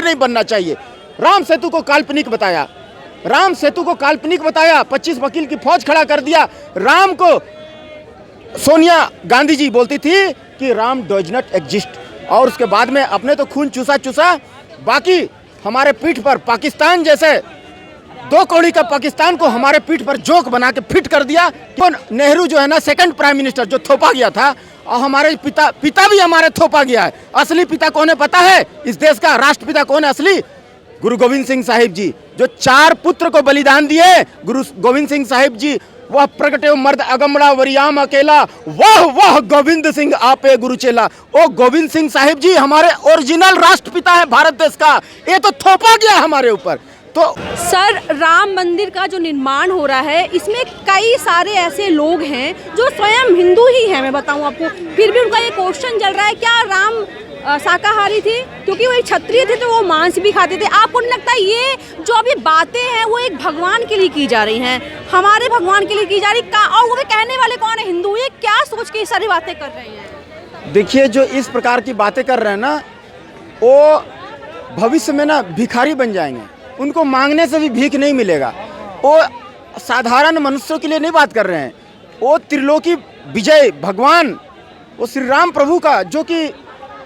नहीं बनना चाहिए। राम सेतु को काल्पनिक बताया, राम सेतु को काल्पनिक बताया, 25 वकील की फौज खड़ा कर दिया। राम को सोनिया गांधी जी बोलती थी कि राम डज नॉट एग्जिस्ट, और उसके बाद में अपने तो खून चूसा, बाकी हमारे पीठ पर पाकिस्तान जैसे 2 कौड़ी का पाकिस्तान को हमारे पीठ पर जोक बना के फिट कर दिया। तो नेहरू जो है ना सेकंड प्राइम मिनिस्टर जो थोपा गया था, और हमारे पिता भी हमारे थोपा गया है। असली पिता कौन है पता है इस देश का? राष्ट्रपिता कौन है असली? गुरु गोविंद सिंह साहिब जी, जो 4 पुत्र को बलिदान दिए। गुरु गोविंद सिंह साहिब जी, वह प्रगटे मर्द अगमड़ा वरियाम अकेला, वह गोविंद सिंह आपे गुरु चेला। ओ गोविंद सिंह साहिब जी हमारे ओरिजिनल राष्ट्रपिता है भारत देश का, ये तो थोपा गया हमारे ऊपर। तो सर, राम मंदिर का जो निर्माण हो रहा है, इसमें कई सारे ऐसे लोग हैं जो स्वयं हिंदू ही हैं, मैं बताऊं आपको, फिर भी उनका ये क्वेश्चन चल रहा है क्या राम शाकाहारी थे? क्योंकि वो एक क्षत्रिय थे तो वो मांस भी खाते थे। आपको नहीं लगता ये जो अभी बातें हैं वो एक भगवान के लिए की जा रही हैं, हमारे भगवान के लिए की जा रही और वो भी कहने वाले कौन है? हिंदू। ये क्या सोच के ये सारी बातें कर रहे हैं? देखिए, जो इस प्रकार की बातें कर रहे हैं ना, वो भविष्य में ना भिखारी बन जाएंगे, उनको मांगने से भी भीख नहीं मिलेगा। वो साधारण मनुष्यों के लिए नहीं बात कर रहे हैं, वो त्रिलोकी विजय भगवान, वो श्री राम प्रभु का, जो कि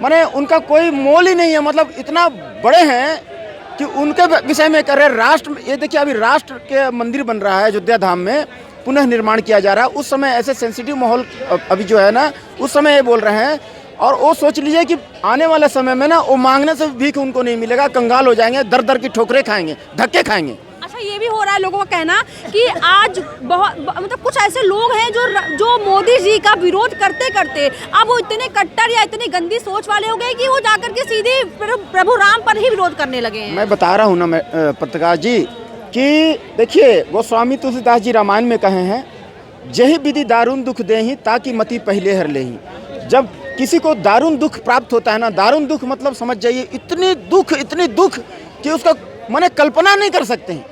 माने उनका कोई मोल ही नहीं है, मतलब इतना बड़े हैं कि उनके विषय में कर रहे। राष्ट्र, ये देखिए अभी राष्ट्र के मंदिर बन रहा है अयोध्या धाम में, पुनः निर्माण किया जा रहा है। उस समय ऐसे सेंसिटिव माहौल अभी जो है ना, उस समय ये बोल रहे हैं, और वो सोच लीजिए कि आने वाले समय में ना वो मांगने से भीख उनको नहीं मिलेगा, कंगाल हो जाएंगे, दर दर की ठोकरें खाएंगे, धक्के खाएंगे। अच्छा, ये भी हो रहा है लोगों का कहना कि आज बहुत मतलब कुछ ऐसे लोग हैं जो मोदी जी का विरोध करते करते अब वो इतने कट्टर या इतनी गंदी सोच वाले हो गए कि वो जाकर के सीधे प्रभु राम पर ही विरोध करने लगे हैं। मैं बता रहा हूँ ना पत्रकार जी कि देखिए, गोस्वामी तुलसीदास जी रामायण में कहे हैं, जही विधि दारुण दुख देही ताकि मति पहले हर लेही। जब किसी को दारुण दुख प्राप्त होता है ना, दारुण दुख मतलब समझ जाइए इतनी दुख कि उसका माने कल्पना नहीं कर सकते हैं।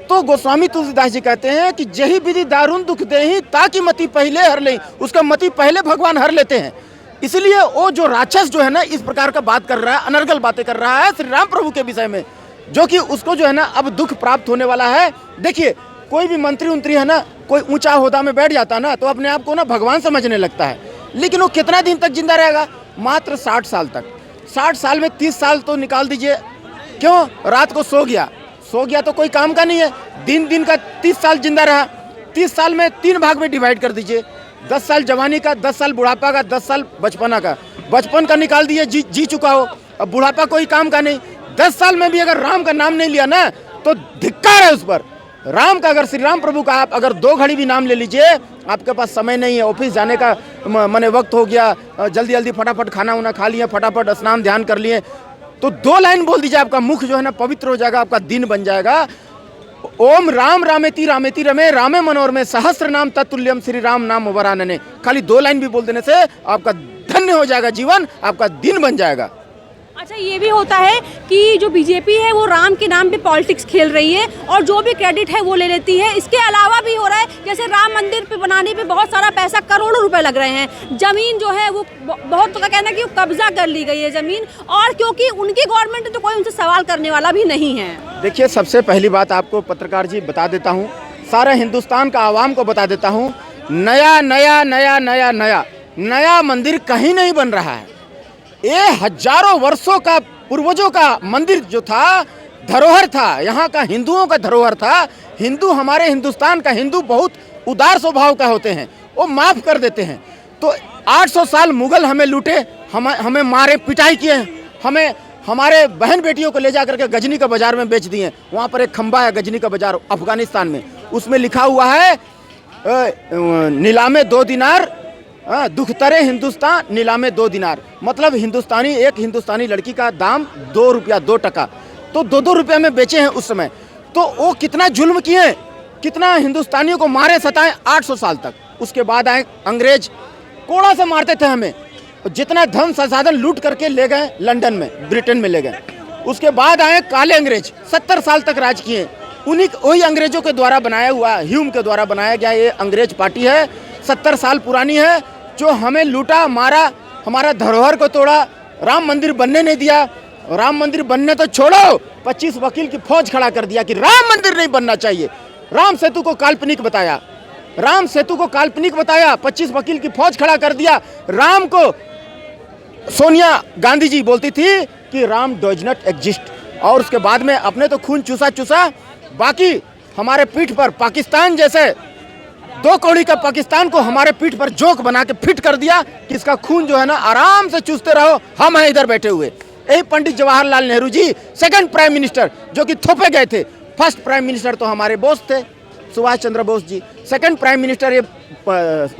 तो गोस्वामी तुलसीदास जी कहते हैं कि जही विधि दारुण दुख देही ताकि मति पहले हर ले, उसका मति पहले भगवान हर लेते हैं। इसलिए वो जो राक्षस जो है ना इस प्रकार का बात कर रहा है, अनर्गल बातें कर रहा है श्री राम प्रभु के विषय में, जो कि उसको जो है ना अब दुख प्राप्त होने वाला है। देखिए, कोई भी मंत्री उंत्री है ना, कोई ऊंचा ओहदा में बैठ जाता ना तो अपने आप को ना भगवान समझने लगता है, लेकिन वो कितना दिन तक जिंदा रहेगा? मात्र 60 साल तक। 60 साल में 30 साल तो निकाल दीजिए, क्यों? रात को सो गया तो कोई काम का नहीं है। दिन का 30 साल जिंदा रहा, 30 साल में 3 भाग में डिवाइड कर दीजिए, 10 साल जवानी का, 10 साल बुढ़ापा का, 10 साल बचपना का। बचपन का निकाल दीजिए, जी चुका हो, अब बुढ़ापा कोई काम का नहीं। 10 साल में भी अगर राम का नाम नहीं लिया ना तो धिक्कार है उस पर। राम का, अगर श्री राम प्रभु का आप अगर 2 घड़ी भी नाम ले लीजिए, आपके पास समय नहीं है, ऑफिस जाने का माने वक्त हो गया, जल्दी फटाफट खाना वाना खा लिए, फटाफट स्नान ध्यान कर लिए, तो 2 लाइन बोल दीजिए, आपका मुख जो है ना पवित्र हो जाएगा, आपका दिन बन जाएगा। ओम राम रामेति रामेति रमे रामे मनोरमे सहस्त्र नाम तत्तुल्यम श्री राम नाम वरानने। खाली 2 लाइन भी बोल देने से आपका धन्य हो जाएगा जीवन, आपका दिन बन जाएगा। अच्छा, ये भी होता है कि जो बीजेपी है वो राम के नाम पे पॉलिटिक्स खेल रही है और जो भी क्रेडिट है वो ले लेती है। इसके अलावा भी हो रहा है, जैसे राम मंदिर पे बनाने पे बहुत सारा पैसा, करोड़ों रुपए लग रहे हैं, जमीन जो है वो बहुत का कहना है कि कब्जा कर ली गई है जमीन, और क्योंकि उनकी गवर्नमेंट है तो कोई उनसे सवाल करने वाला भी नहीं है। देखिए, सबसे पहली बात आपको पत्रकार जी बता देता हूँ, सारे हिंदुस्तान का आवाम को बता देता हूँ, नया मंदिर कहीं नहीं बन रहा है। ये हजारों वर्षों का पूर्वजों का मंदिर जो था, धरोहर था, यहाँ का हिंदुओं का धरोहर था। हिंदू, हमारे हिंदुस्तान का हिंदू बहुत उदार स्वभाव का होते हैं, वो माफ़ कर देते हैं। तो 800 साल मुगल हमें लूटे, हमें मारे, पिटाई किए, हमें हमारे बहन बेटियों को ले जा करके गजनी का बाजार में बेच दिए। वहाँ पर एक खंबा है गजनी का बाजार अफगानिस्तान में, उसमें लिखा हुआ है नीलामे 2 दिनार, दुखतरे हिंदुस्तान नीलामे 2 दिनार। मतलब एक हिंदुस्तानी लड़की का दाम 2 रुपया 2 टका, तो 2-2 रुपये में बेचे हैं उस समय। तो वो कितना जुल्म किए, कितना हिंदुस्तानियों को मारे, सताए 800 साल तक। उसके बाद आए अंग्रेज, कोड़ा से मारते थे हमें, जितना धन संसाधन लूट करके ले गए लंदन में, ब्रिटेन में ले गए। उसके बाद आए काले अंग्रेज, 70 साल तक राज किए। वही अंग्रेजों के द्वारा बनाया हुआ, ह्यूम के द्वारा बनाया गया ये अंग्रेज पार्टी है, 70 साल पुरानी है, जो हमें लूटा, मारा, हमारा धरोहर को तोड़ा, राम मंदिर बनने नहीं दिया, राम मंदिर बनने तो छोड़ो, 25 वकील की फौज खड़ा कर दिया कि राम मंदिर नहीं बनना चाहिए। राम सेतु को काल्पनिक बताया, राम सेतु को काल्पनिक बताया, 25 वकील की फौज खड़ा कर दिया। राम को सोनिया गांधी जी बोलती थी कि राम डज नॉट एग्जिस्ट, और उसके बाद में अपने तो खून चूसा, बाकी हमारे पीठ पर पाकिस्तान जैसे 2 कौड़ी का पाकिस्तान को हमारे पीठ पर जोक बना के फिट कर दिया कि इसका खून जो है ना आराम से चूसते रहो, हम हैं इधर बैठे हुए। यही Pandit Jawaharlal Nehru ji second prime minister जो कि थोपे गए थे। फर्स्ट प्राइम मिनिस्टर तो हमारे बोस थे, Subhash Chandra Bose ji. Second prime minister ये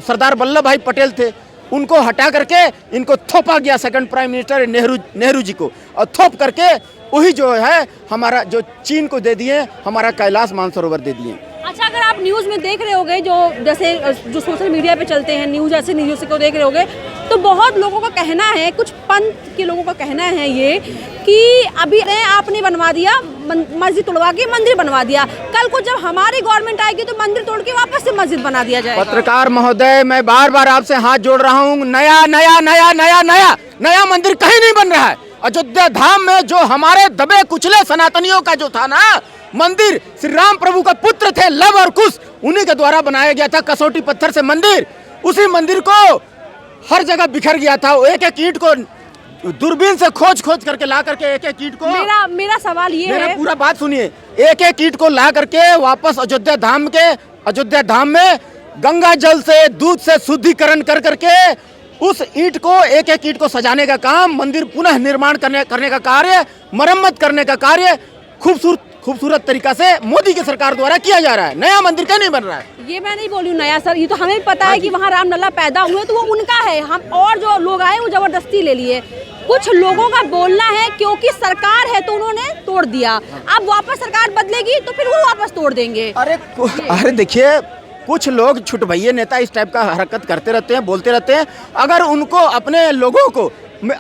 सरदार वल्लभ भाई पटेल थे, उनको हटा करके इनको थोपा गया second prime minister Nehru ji को, और थोप करके वही जो है हमारा जो चीन को दे दिए, हमारा कैलाश मानसरोवर दे दिए। अच्छा, अगर आप न्यूज़ में देख रहे होगे जो सोशल मीडिया पे चलते हैं न्यूज़, ऐसे न्यूज़ को देख रहे होगे तो बहुत लोगों का कहना है, कुछ पंथ के लोगों का कहना है ये कि अभी आपने बनवा दिया, मस्जिद तोड़वा के मंदिर बनवा दिया, कल को जब हमारी गवर्नमेंट आएगी तो मंदिर तोड़ के वापस से मस्जिद बना दिया जाएगा। पत्रकार महोदय, मैं बार बार आपसे हाथ जोड़ रहा हूँ, नया मंदिर कहीं नहीं बन रहा है। अयोध्या धाम में जो हमारे दबे कुचले सनातनियों का जो था ना मंदिर, श्री राम प्रभु का पुत्र थे लव और कुश, उन्हीं के द्वारा बनाया गया था कसौटी पत्थर से मंदिर। उसी मंदिर को हर जगह बिखर गया था, एक एक ईंट को दूरबीन से खोज करके ला करके एक एक ईंट को, मेरा सवाल ये है, पूरा बात सुनिए, एक एक ईंट को ला करके वापस अयोध्या धाम में गंगा जल से दूध से शुद्धिकरण कर करके उस ईंट को एक एक ईंट को सजाने का काम, मंदिर पुनः निर्माण करने का कार्य, मरम्मत करने का कार्य खूबसूरत तरीका से मोदी की सरकार द्वारा किया जा रहा है। नया मंदिर क्या नहीं बन रहा है। ये मैं नहीं बोली नया सर, ये तो हमें पता है कि वहाँ रामलला पैदा हुए तो वो उनका है, हम और जो लोग आए वो जबरदस्ती ले लिए। कुछ लोगों का बोलना है क्योंकि सरकार है तो उन्होंने तोड़ दिया, अब वापस सरकार बदलेगी तो फिर वो वापस तोड़ देंगे। अरे देखिए, कुछ लोग छुटभैये नेता इस टाइप का हरकत करते रहते हैं, बोलते रहते हैं। अगर उनको अपने लोगों को,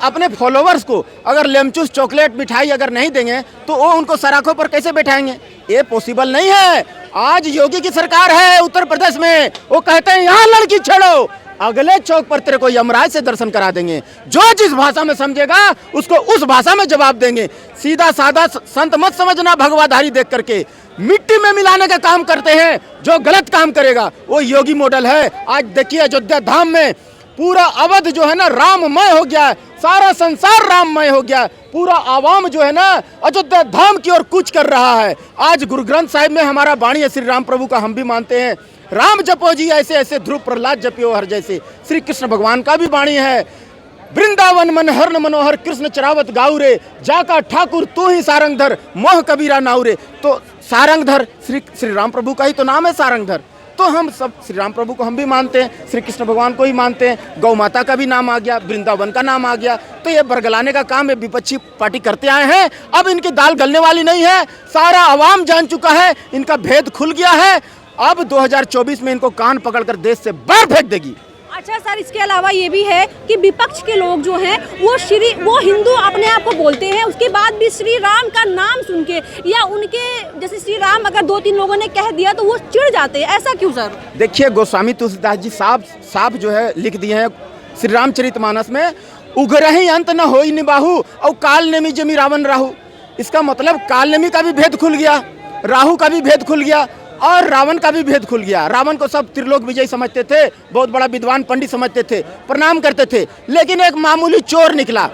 अपने फॉलोवर्स को अगर लेमचूस चॉकलेट मिठाई अगर नहीं देंगे तो वो उनको सराखों पर कैसे बैठाएंगे? ये पॉसिबल नहीं है। आज योगी की सरकार है उत्तर प्रदेश में, वो कहते हैं यहाँ लड़की छेड़ो, अगले चौक पर तेरे को यमराज से दर्शन करा देंगे। जो जिस भाषा में समझेगा उसको उस भाषा में जवाब देंगे। सीधा साधा संत मत समझना भगवाधारी देख करके, मिट्टी में मिलाने का काम करते हैं। जो गलत काम करेगा वो योगी मॉडल है। आज देखिए अयोध्या धाम में पूरा अवध जो है ना राममय हो गया है, सारा संसार राममय हो गया है। पूरा आवाम जो है ना अयोध्या धाम की ओर कूच कर रहा है। आज गुरु ग्रंथ साहिब में हमारा वाणी है श्री राम प्रभु का, हम भी मानते हैं। राम जपो जी ऐसे ऐसे ध्रुव प्रहलाद जपियो हर जैसे, श्री कृष्ण भगवान का भी वाणी है। वृंदावन मनहर मनोहर कृष्ण चरावत गाऊ रे, जाका ठाकुर तू ही सारंगधर मोह कबीरा नाऊ रे। तो सारंगधर श्री राम प्रभु का ही तो नाम है सारंगधर। तो हम सब श्री राम प्रभु को हम भी मानते हैं, श्री कृष्ण भगवान को ही मानते हैं। गौ माता का भी नाम आ गया, वृंदावन का नाम आ गया। तो ये बरगलाने का काम ये विपक्षी पार्टी करते आए हैं। अब इनकी दाल गलने वाली नहीं है, सारा आवाम जान चुका है, इनका भेद खुल गया है। अब 2024 में इनको कान पकड़कर देश से बाहर फेंक देगी। अच्छा सर, इसके अलावा ये भी है कि विपक्ष के लोग जो हैं वो हिंदू अपने आप को बोलते हैं, उसके बाद भी श्री राम का नाम सुन के या उनके जैसे श्री राम अगर 2-3 लोगों ने कह दिया तो वो चिढ़ जाते हैं। ऐसा क्यों सर? देखिए, गोस्वामी तुलसीदास जी साफ जो है लिख दिए हैं श्री रामचरितमानस में, उग्रहि अंत न होई निबाहु और काल नेमी जमी रावण राहु। इसका मतलब काल नेमी का भी भेद खुल गया, राहु का भी भेद खुल गया और रावण का भी भेद खुल गया। रावण को सब त्रिलोक विजय समझते थे, बहुत बड़ा विद्वान पंडित समझते थे, प्रणाम करते थे। लेकिन एक मामूली चोर निकला,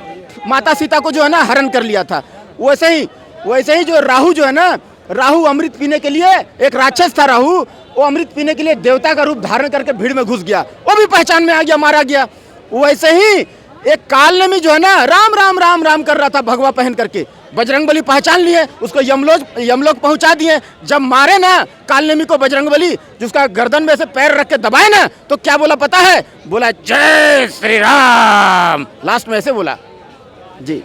माता सीता को जो है ना हरण कर लिया था। वैसे ही जो राहु जो है ना, राहु अमृत पीने के लिए, एक राक्षस था राहु, वो अमृत पीने के लिए देवता का रूप धारण करके भीड़ में घुस गया, वो भी पहचान में आ गया, मारा गया। वैसे ही एक कालनेमी जो है ना राम राम राम राम कर रहा था भगवा पहन करके, बजरंगबली पहचान लिए, उसको यमलोक पहुंचा दिए। जब मारे ना कालनेमी को बजरंगबली, जिसका गर्दन में से पैर रख के दबाए ना, तो क्या बोला पता है? बोला जय श्री राम, लास्ट में ऐसे बोला जी।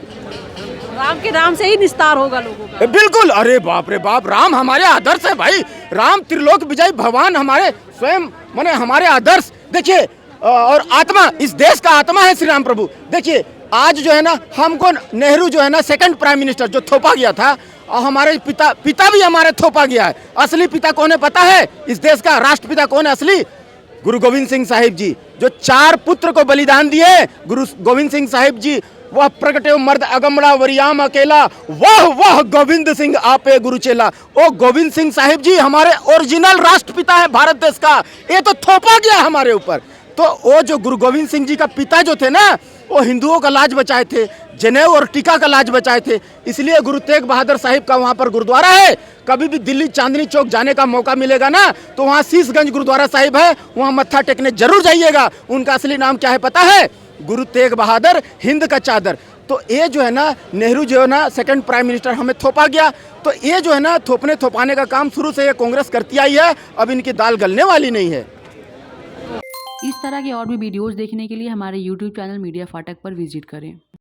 राम के नाम से ही निस्तार होगा लोगों का। बिल्कुल, अरे बाप रे बाप, राम हमारे आदर्श है भाई। राम त्रिलोक विजय भगवान हमारे स्वयं माने हमारे आदर्श। देखिए, और आत्मा, इस देश का आत्मा है श्री राम प्रभु। देखिए आज जो है ना हमको नेहरू जो है ना सेकंड प्राइम मिनिस्टर जो थोपा गया था, और हमारे पिता भी हमारे थोपा गया है। असली पिता कौन है पता है? इस देश का राष्ट्रपिता कौन है असली? गुरु गोविंद सिंह साहिब जी, जो 4 पुत्र को बलिदान दिए। गुरु गोविंद सिंह साहिब जी वह प्रगटे मर्द अगमड़ा वरियाम अकेला, वाह वाह गोविंद सिंह आपे गुरुचेला। ओ गोविंद सिंह साहिब जी हमारे ओरिजिनल राष्ट्रपिता है भारत देश का, ये तो थोपा गया हमारे ऊपर। तो वो जो गुरु गोविंद सिंह जी का पिता जो थे ना, वो हिंदुओं का लाज बचाए थे, जनेऊ और टीका का लाज बचाए थे। इसलिए गुरु तेग बहादुर साहिब का वहाँ पर गुरुद्वारा है। कभी भी दिल्ली चांदनी चौक जाने का मौका मिलेगा ना, तो वहाँ शीशगंज गुरुद्वारा साहिब है, वहाँ मत्था टेकने जरूर जाइएगा। उनका असली नाम क्या है पता है? गुरु तेग बहादुर हिंद का चादर। तो ये जो है ना, नेहरू जो है ना सेकंड प्राइम मिनिस्टर हमें थोपा गया। तो ये जो है ना थोपने थोपाने का काम शुरू से ये कांग्रेस करती आई है, अब इनकी दाल गलने वाली नहीं है। इस तरह के और भी वीडियोस देखने के लिए हमारे YouTube चैनल मीडिया फाटक पर विजिट करें।